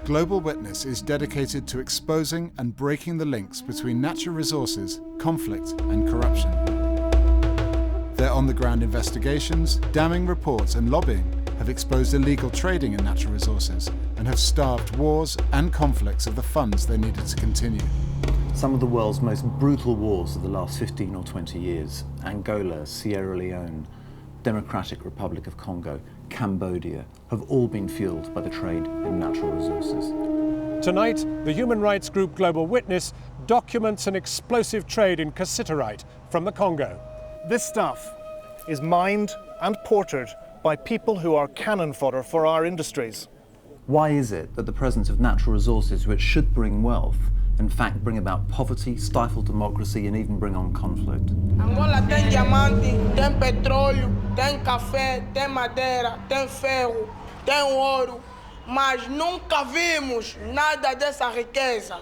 Global Witness is dedicated to exposing and breaking the links between natural resources, conflict and corruption. Their on-the-ground investigations, damning reports and lobbying have exposed illegal trading in natural resources and have starved wars and conflicts of the funds they needed to continue. Some of the world's most brutal wars of the last 15 or 20 years, Angola, Sierra Leone, Democratic Republic of Congo, Cambodia, have all been fueled by the trade in natural resources. Tonight, the human rights group Global Witness documents an explosive trade in cassiterite from the Congo. This stuff is mined and portered by people who are cannon fodder for our industries. Why is it that the presence of natural resources, which should bring wealth, in fact bring about poverty, stifle democracy and even bring on conflict? Angola tem diamante, tem petróleo, tem café, tem madeira, tem ferro, tem ouro, mas nunca vimos nada dessa riqueza.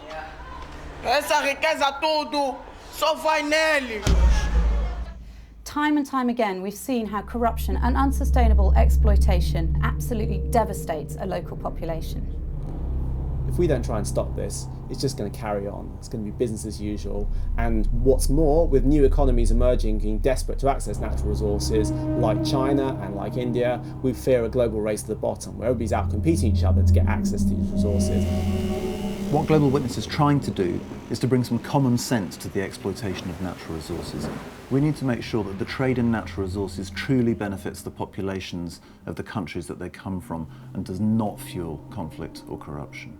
Essa riqueza tudo só vai neles. Time and time again, we've seen how corruption and unsustainable exploitation absolutely devastates a local population. If we don't try and stop this, it's just going to carry on. It's going to be business as usual. And what's more, with new economies emerging, being desperate to access natural resources, like China and like India, we fear a global race to the bottom, where everybody's out competing each other to get access to these resources. What Global Witness is trying to do is to bring some common sense to the exploitation of natural resources. We need to make sure that the trade in natural resources truly benefits the populations of the countries that they come from and does not fuel conflict or corruption.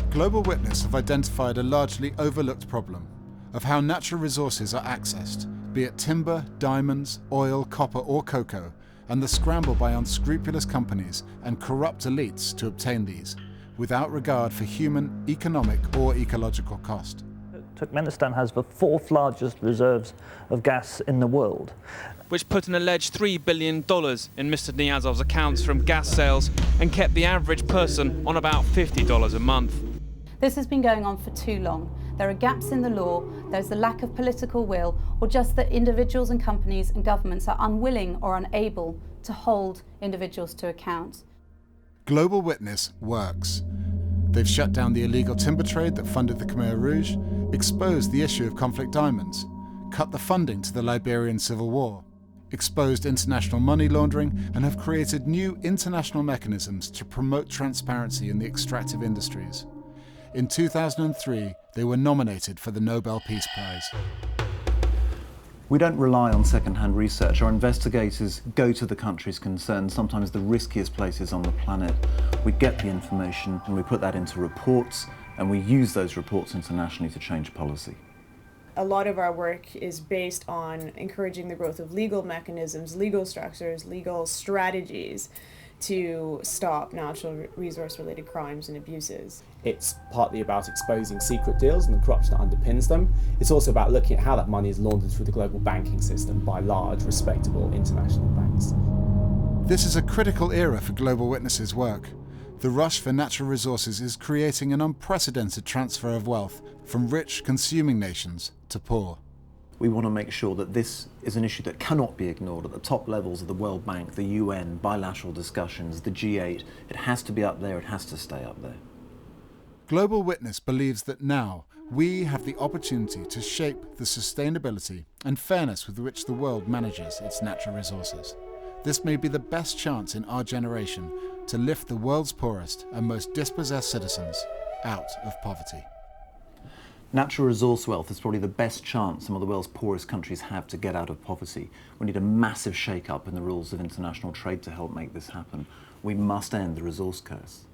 Global Witness have identified a largely overlooked problem of how natural resources are accessed, be it timber, diamonds, oil, copper or cocoa, and the scramble by unscrupulous companies and corrupt elites to obtain these, without regard for human, economic or ecological cost. Turkmenistan has the fourth largest reserves of gas in the world, which put an alleged $3 billion in Mr. Niyazov's accounts from gas sales and kept the average person on about $50 a month. This has been going on for too long. There are gaps in the law, there's the lack of political will, or just that individuals and companies and governments are unwilling or unable to hold individuals to account. Global Witness works. They've shut down the illegal timber trade that funded the Khmer Rouge, exposed the issue of conflict diamonds, cut the funding to the Liberian Civil War, exposed international money laundering, and have created new international mechanisms to promote transparency in the extractive industries. In 2003, they were nominated for the Nobel Peace Prize. We don't rely on second-hand research. Our investigators go to the countries concerned, sometimes the riskiest places on the planet. We get the information and we put that into reports, and we use those reports internationally to change policy. A lot of our work is based on encouraging the growth of legal mechanisms, legal structures, legal strategies to stop natural resource-related crimes and abuses. It's partly about exposing secret deals and the corruption that underpins them. It's also about looking at how that money is laundered through the global banking system by large, respectable international banks. This is a critical era for Global Witness's work. The rush for natural resources is creating an unprecedented transfer of wealth from rich consuming nations to poor. We want to make sure that this is an issue that cannot be ignored at the top levels of the World Bank, the UN, bilateral discussions, the G8. It has to be up there, it has to stay up there. Global Witness believes that now we have the opportunity to shape the sustainability and fairness with which the world manages its natural resources. This may be the best chance in our generation to lift the world's poorest and most dispossessed citizens out of poverty. Natural resource wealth is probably the best chance some of the world's poorest countries have to get out of poverty. We need a massive shake-up in the rules of international trade to help make this happen. We must end the resource curse.